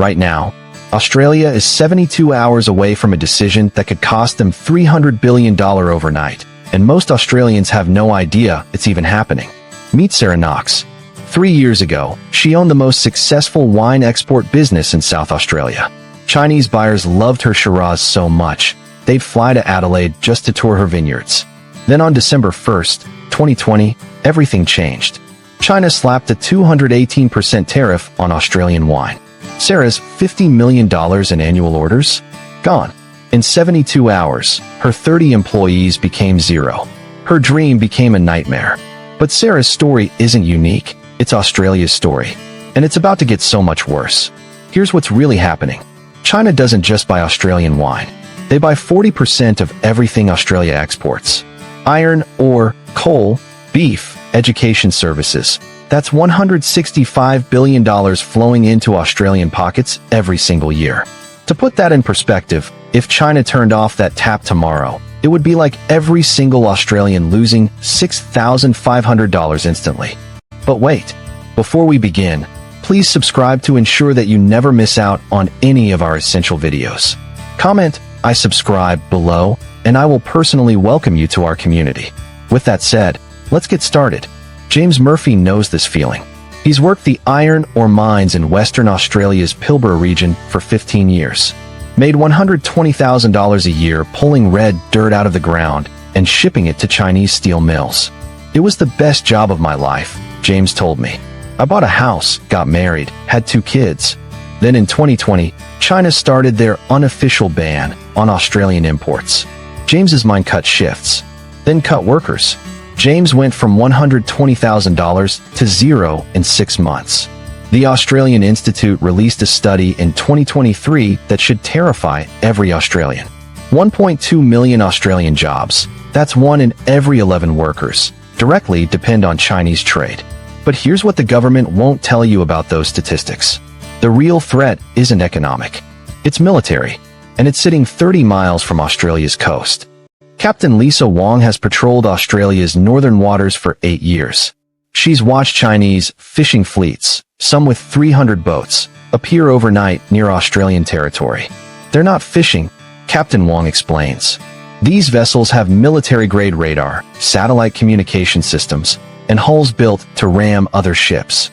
Right now, Australia is 72 hours away from a decision that could cost them $300 billion overnight, and most Australians have no idea it's even happening. Meet Sarah Knox. 3 years ago, she owned the most successful wine export business in South Australia. Chinese buyers loved her Shiraz so much, they'd fly to Adelaide just to tour her vineyards. Then on December 1st, 2020, everything changed. China slapped a 218% tariff on Australian wine. Sarah's $50 million in annual orders? Gone. In 72 hours, her 30 employees became zero. Her dream became a nightmare. But Sarah's story isn't unique. It's Australia's story. And it's about to get so much worse. Here's what's really happening. China doesn't just buy Australian wine. They buy 40% of everything Australia exports. Iron, ore, coal, beef, education services. That's $165 billion flowing into Australian pockets every single year. To put that in perspective, if China turned off that tap tomorrow, it would be like every single Australian losing $6,500 instantly. But wait, before we begin, please subscribe to ensure that you never miss out on any of our essential videos. Comment, "I subscribe" below, and I will personally welcome you to our community. With that said, let's get started. James Murphy knows this feeling. He's worked the iron ore mines in Western Australia's Pilbara region for 15 years. Made $120,000 a year pulling red dirt out of the ground and shipping it to Chinese steel mills. "It was the best job of my life," James told me. "I bought a house, got married, had 2 kids. Then in 2020, China started their unofficial ban on Australian imports. James's mind cut shifts, then cut workers. James went from $120,000 to zero in 6 months. The Australian Institute released a study in 2023 that should terrify every Australian. 1.2 million Australian jobs, that's 1 in every 11 workers, directly depend on Chinese trade. But here's what the government won't tell you about those statistics. The real threat isn't economic. It's military, and it's sitting 30 miles from Australia's coast. Captain Lisa Wong has patrolled Australia's northern waters for 8 years. She's watched Chinese fishing fleets, some with 300 boats, appear overnight near Australian territory. They're not fishing, Captain Wong explains. These vessels have military-grade radar, satellite communication systems, and hulls built to ram other ships.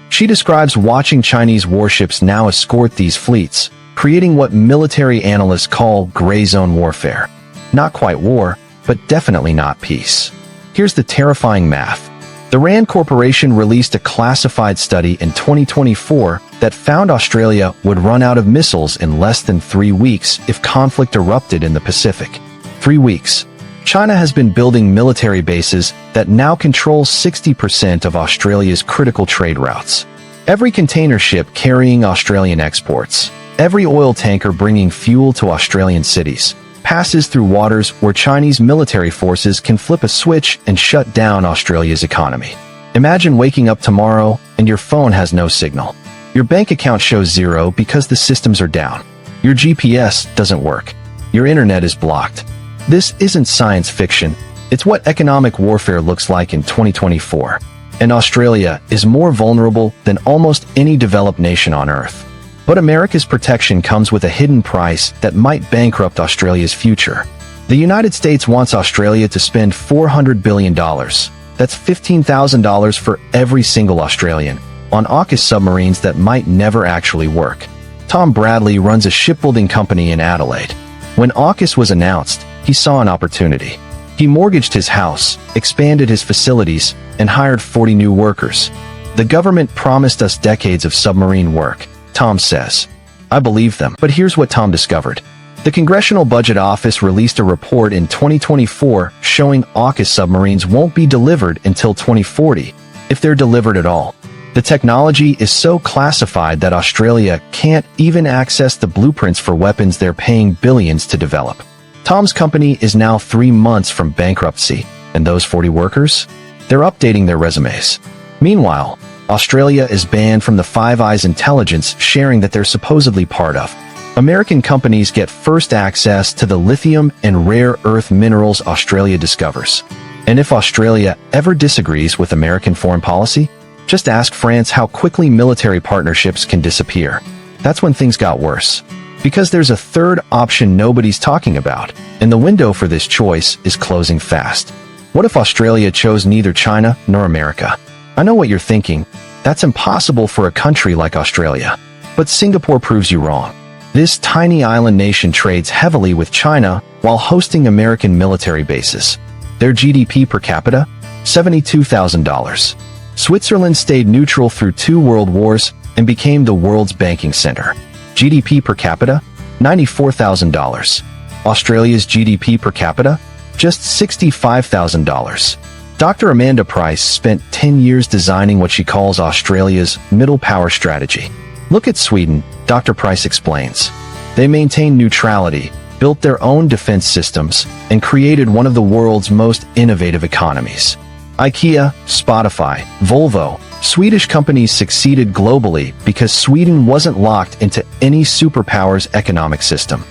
She describes watching Chinese warships now escort these fleets, creating what military analysts call gray zone warfare. Not quite war, but definitely not peace. Here's the terrifying math. The RAND Corporation released a classified study in 2024 that found Australia would run out of missiles in less than 3 weeks if conflict erupted in the Pacific. 3 weeks. China has been building military bases that now control 60% of Australia's critical trade routes. Every container ship carrying Australian exports, every oil tanker bringing fuel to Australian cities, passes through waters where Chinese military forces can flip a switch and shut down Australia's economy. Imagine waking up tomorrow and your phone has no signal. Your bank account shows zero because the systems are down. Your GPS doesn't work. Your internet is blocked. This isn't science fiction. It's what economic warfare looks like in 2024. And Australia is more vulnerable than almost any developed nation on Earth. But America's protection comes with a hidden price that might bankrupt Australia's future. The United States wants Australia to spend $400 billion. That's $15,000 for every single Australian, on AUKUS submarines that might never actually work. Tom Bradley runs a shipbuilding company in Adelaide. When AUKUS was announced, he saw an opportunity. He mortgaged his house, expanded his facilities, and hired 40 new workers. The government promised us decades of submarine work, Tom says. I believe them. But here's what Tom discovered. The Congressional Budget Office released a report in 2024 showing AUKUS submarines won't be delivered until 2040, if they're delivered at all. The technology is so classified that Australia can't even access the blueprints for weapons they're paying billions to develop. Tom's company is now 3 months from bankruptcy, and those 40 workers? They're updating their resumes. Meanwhile, Australia is banned from the Five Eyes intelligence sharing that they're supposedly part of. American companies get first access to the lithium and rare earth minerals Australia discovers. And if Australia ever disagrees with American foreign policy, just ask France how quickly military partnerships can disappear. That's when things got worse. Because there's a third option nobody's talking about, and the window for this choice is closing fast. What if Australia chose neither China nor America? I know what you're thinking. That's impossible for a country like Australia. But Singapore proves you wrong. This tiny island nation trades heavily with China while hosting American military bases. Their GDP per capita? $72,000. Switzerland stayed neutral through 2 world wars and became the world's banking center. GDP per capita? $94,000. Australia's GDP per capita? Just $65,000. Dr. Amanda Price spent 10 years designing what she calls Australia's middle power strategy. Look at Sweden, Dr. Price explains. They maintained neutrality, built their own defense systems, and created one of the world's most innovative economies. IKEA, Spotify, Volvo, Swedish companies succeeded globally because Sweden wasn't locked into any superpower's economic system.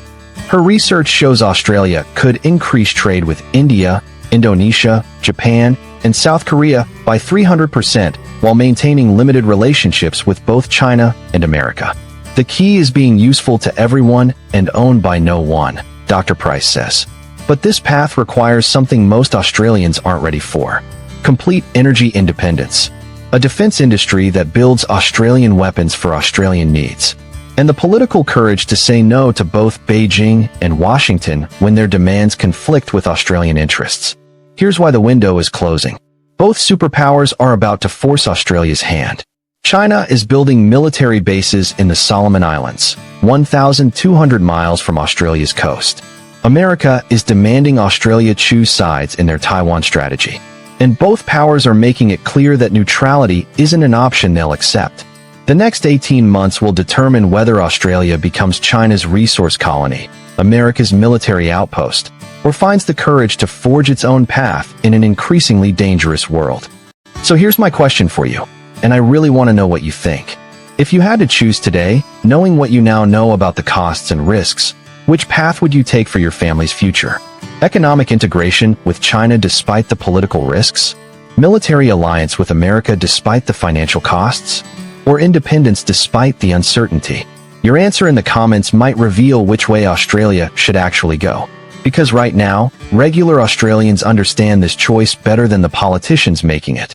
Her research shows Australia could increase trade with India, Indonesia, Japan, and South Korea by 300% while maintaining limited relationships with both China and America. The key is being useful to everyone and owned by no one, Dr. Price says. But this path requires something most Australians aren't ready for: complete energy independence, a defense industry that builds Australian weapons for Australian needs, and the political courage to say no to both Beijing and Washington when their demands conflict with Australian interests. Here's why the window is closing. Both superpowers are about to force Australia's hand. China is building military bases in the Solomon Islands, 1,200 miles from Australia's coast. America is demanding Australia choose sides in their Taiwan strategy. And both powers are making it clear that neutrality isn't an option they'll accept. The next 18 months will determine whether Australia becomes China's resource colony, America's military outpost, or finds the courage to forge its own path in an increasingly dangerous world. So here's my question for you, and I really want to know what you think. If you had to choose today, knowing what you now know about the costs and risks, which path would you take for your family's future? Economic integration with China despite the political risks? Military alliance with America despite the financial costs? Or independence despite the uncertainty? Your answer in the comments might reveal which way Australia should actually go. Because right now, regular Australians understand this choice better than the politicians making it.